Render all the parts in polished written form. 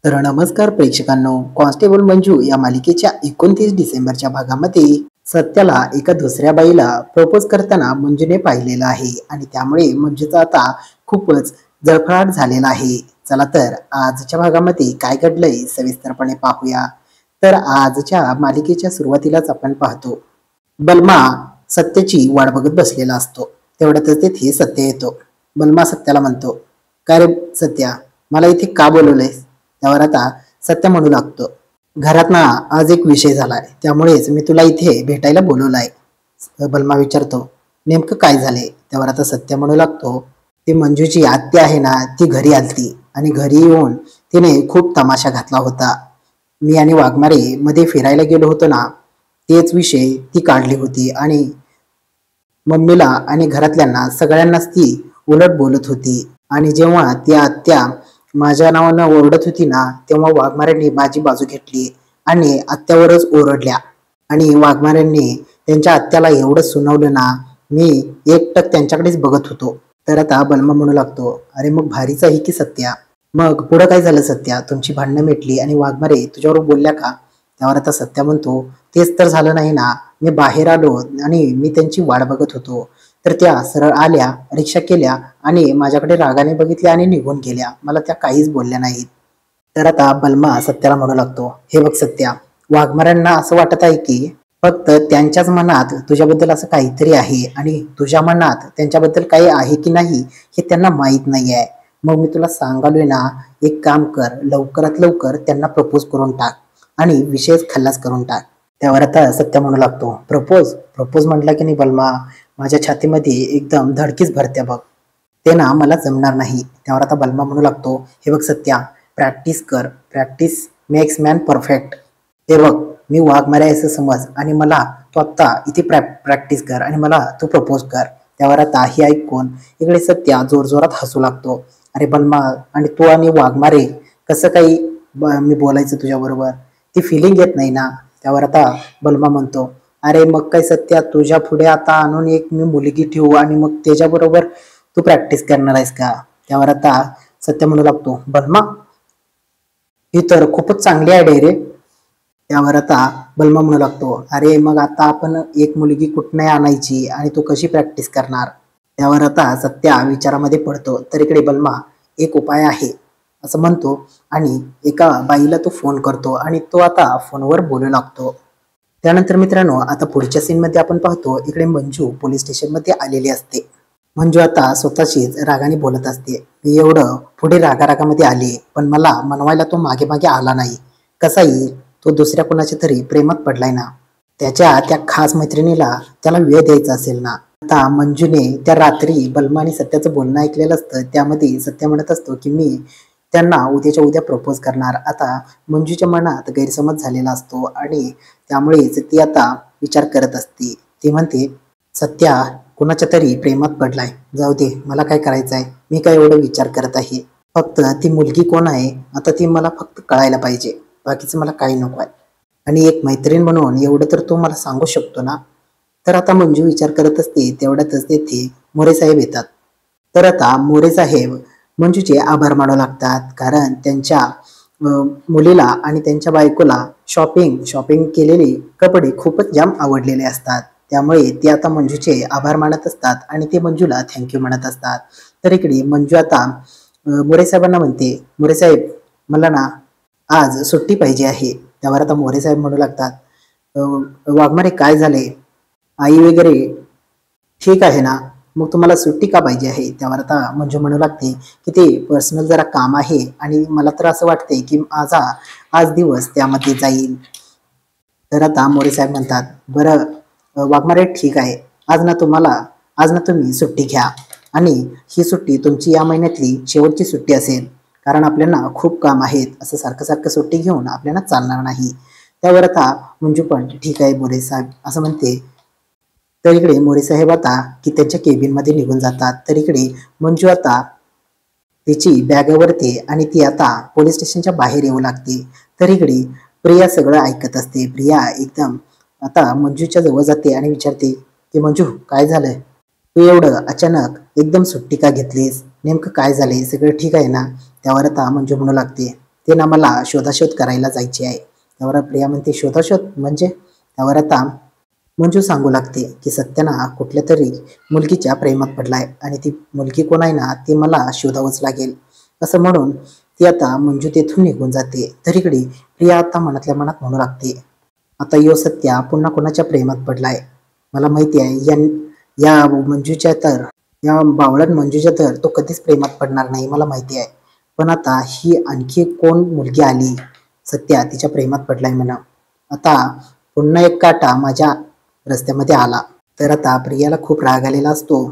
तर नमस्कार प्रेक्षकांनो, कॉन्स्टेबल मंजू या मालिकेच्या 29 डिसेंबरच्या भागामध्ये सत्याला एका दुसऱ्या बाईला प्रपोज करताना मंजूने पाहिलेलं आहे आणि त्यामुळे मंजूचा आता खूपच जळफळाट झालेला आहे. चला तर आजच्या भागामध्ये काय घडलंय सविस्तरपणे पाहूया. तर आजच्या मालिकेच्या सुरुवातीलाच आपण पाहतो, बलमा सत्याची वाट बघत बसलेला असतो. तेवढ्यातच तिथे सत्य येतो. बलमा सत्याला म्हणतो, काय रे सत्या, मला इथे का बोलवलंयस? त्यावर आता सत्य म्हणू लागतो, घरात ना आज एक विषय झालाय, त्यामुळेच मी तुला इथे भेटायला बोलवलाय. बलमा विचारतो, नेमकं काय झाले? त्यावर आता सत्य म्हणू लागतो, ती मंजूची आत्या आहे ना, ती घरी आलती आणि घरी येऊन तिने खूप तमाशा घातला होता. मी आणि वाघमारे मध्ये फिरायला गेलो होतो ना, तेच विषय ती काढली होती आणि मम्मीला आणि घरातल्यांना सगळ्यांनाच ती उलट बोलत होती. आणि जेव्हा ती आत्या माझ्या नावानं ओरडत होती ना, तेव्हा वाघमाऱ्यांनी माझी बाजू घेतली आणि आत्यावरच ओरडल्या. आणि वाघमाऱ्यांनी त्यांच्या आत्याला एवढं सुनावलं ना, मी एकटक त्यांच्याकडेच बघत होतो. तर आता बलमा म्हणू लागतो, अरे मग भारीच आहे की सत्या. मग पुढं काय झालं सत्या? तुमची भांडणं मिटली आणि वाघमारे तुझ्यावर बोलल्या का? त्यावर आता सत्या म्हणतो, तेच तर झालं नाही ना. मी बाहेर आलो आणि मी त्यांची वाट बघत होतो, तर त्या सरळ आल्या, रिक्षा केल्या आणि माझ्याकडे रागाने बघितल्या आणि निघून गेल्या. मला त्या काहीच बोलल्या नाहीत. तर आता बलमा सत्याला म्हणू लागतो, हे बघ सत्या, वाघमाऱ्यांना असं वाटत आहे की फक्त त्यांच्याच मनात तुझ्याबद्दल असं काहीतरी आहे आणि तुझ्या मनात त्यांच्याबद्दल काही आहे की नाही हे त्यांना माहीत नाही आहे. मग मी तुला सांगालोय ना, एक काम कर, लवकरात लवकर त्यांना प्रपोज करून टाक आणि विषयच खल्लास करून टाक. त्यावर आता सत्य म्हणू लागतो, प्रपोज प्रपोज म्हटला की नाही बलमा, माझ्या छातीमध्ये एकदम धडकीच भरते बघ. ते ना मला जमणार नाही. त्यावर आता बलमा म्हणू लागतो, हे बघ सत्या, प्रॅक्टिस कर, प्रॅक्टिस मेक्स मॅन परफेक्ट. हे बघ, मी वाघमारे असं समज आणि मला तू आत्ता इथे प्रॅक्टिस कर आणि मला तू प्रपोज कर. त्यावर आता ही ऐकून इकडे सत्या जोरजोरात हसू लागतो. अरे बलमा, आणि तू आणि वाघमारे कसं काही मी बोलायचं तुझ्या बरोबर, ती फिलिंग येत नाही ना. त्यावर आता बलमा म्हणतो, अरे मग काय सत्या, तुझ्या पुढे आता आणून एक मी मुलगी ठेवू आणि मग त्याच्याबरोबर तू प्रॅक्टिस करणार आहेस का? त्यावर आता सत्य म्हणू लागतो, बलमा ही तर खूपच चांगली आयडिया रे. त्यावर आता बलमा म्हणू लागतो, अरे मग आता आपण एक मुलगी कुठं नाही आणायची आणि तू कशी प्रॅक्टिस करणार? त्यावर आता सत्या विचारामध्ये पडतो. तर इकडे बलमा एक उपाय आहे असं म्हणतो आणि एका बाईला तो फोन करतो आणि तो आता फोनवर बोलू लागतो. त्यानंतर मित्रांनो, आता पुढच्या सीन मध्ये आपण पाहतो, इकडे मंजू पोलीस स्टेशन मध्ये आलेली असते. मंजू आता स्वतःशीच रागाने बोलत असते, मी एवढं पुढे रागारागामध्ये आले, पण मला मनवायला तो मागे मागे आला नाही. कसा येईल? तो दुसऱ्या कोणाच्या तरी प्रेमात पडलाय ना. त्याच्या त्या खास मैत्रिणीला त्याला वेळ द्यायचा असेल ना. आता मंजूने त्या रात्री बलमा आणि सत्याचं बोलणं ऐकलेलं असतं. त्यामध्ये सत्य म्हणत असतो की मी त्यांना उद्याच्या उद्या प्रपोज करणार. आता मंजूच्या मनात गैरसमज झालेला असतो आणि त्यामुळेच ती आता विचार करत असते. ती म्हणते, सत्या कुणाच्या तरी प्रेमात पडलाय, जाऊ दे, मला काय करायचं आहे, मी काय एवढं विचार करत आहे. फक्त ती मुलगी कोण आहे आता ती मला फक्त कळायला पाहिजे, बाकीचं मला काही नको आहे. आणि एक मैत्रीण म्हणून एवढं तर तो मला सांगू शकतो ना. तर आता मंजू विचार करत असते. तेवढ्यातच तेथे मोरे साहेब येतात. तर आता मोरे साहेब मंजूचे आभार मानू लागतात, कारण त्यांच्या मुलीला आणि त्यांच्या बायकोला शॉपिंग केलेले कपडे खूपच जाम आवडलेले असतात. त्यामुळे ते आता मंजूचे आभार मानत असतात आणि ते मंजूला थँक्यू म्हणत असतात. तर इकडे मंजू आता मोरे साहेबांना म्हणते, मोरे साहेब, मला ना आज सुट्टी पाहिजे आहे. त्यावर आता मोरे साहेब म्हणू लागतात, वाघमारे काय झाले, आई वगैरे ठीक आहे ना, मग तुम्हाला सुट्टी का पाहिजे आहे? त्यावर आता मंजू म्हणू लागते की ते पर्सनल जरा काम आहे आणि मला तर असं वाटतंय की माझा आज दिवस त्यामध्ये जाईल. तर आता मोरे साहेब म्हणतात, बरं वाघमारे ठीक आहे, आज ना तुम्ही सुट्टी घ्या आणि ही सुट्टी तुमची या महिन्यातली शेवटची सुट्टी असेल, कारण आपल्याला खूप काम आहेत. असं सारखं सारखं सुट्टी घेऊन आपल्याला चालणार नाही. त्यावर आता मंजू पण ठीक आहे मोरे साहेब असं म्हणते. तर इकडे मोरे साहेब आता की त्यांच्या केबिन मध्ये निघून जातात. तर इकडे मंजू आता तिची बॅग आवरते आणि ती आता पोलीस स्टेशनच्या बाहेर येऊ लागते. तर इकडे प्रिया सगळं ऐकत असते. प्रिया एकदम आता मंजूच्या जवळ जाते आणि विचारते की मंजू काय झालंय, तू एवढं अचानक एकदम सुट्टी का घेतलीस, नेमकं काय झालंय, सगळं ठीक आहे ना? त्यावर आता मंजू म्हणू लागते, ते ना मला शोधाशोध करायला जायची आहे. त्यावर प्रिया म्हणते, शोधाशोध म्हणजे? त्यावर आता मंजू सांगू लागते की सत्य ना कुठल्या तरी मुलगीच्या प्रेमात पडलाय आणि ती मुलगी कोण आहे ना ती मला शोधावंच लागेल. असं म्हणून ती आता मंजू तेथून निघून जाते. तर इकडे प्रिया आता मनातल्या मनात म्हणू लागते, आता यो सत्या पुन्हा कोणाच्या प्रेमात पडलाय. मला माहिती आहे या मंजूच्या तर या बावळट मंजूच्या तर तो कधीच प्रेमात पडणार नाही, मला माहिती आहे. पण आता ही आणखी कोण मुलगी आली, सत्या तिच्या प्रेमात पडलाय म्हणा. आता पुन्हा एक काटा माझ्या रस्त्यामध्ये आला. तर आता प्रियाला खूप राग आलेला असतो.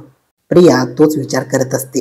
प्रिया तोच विचार करत असते.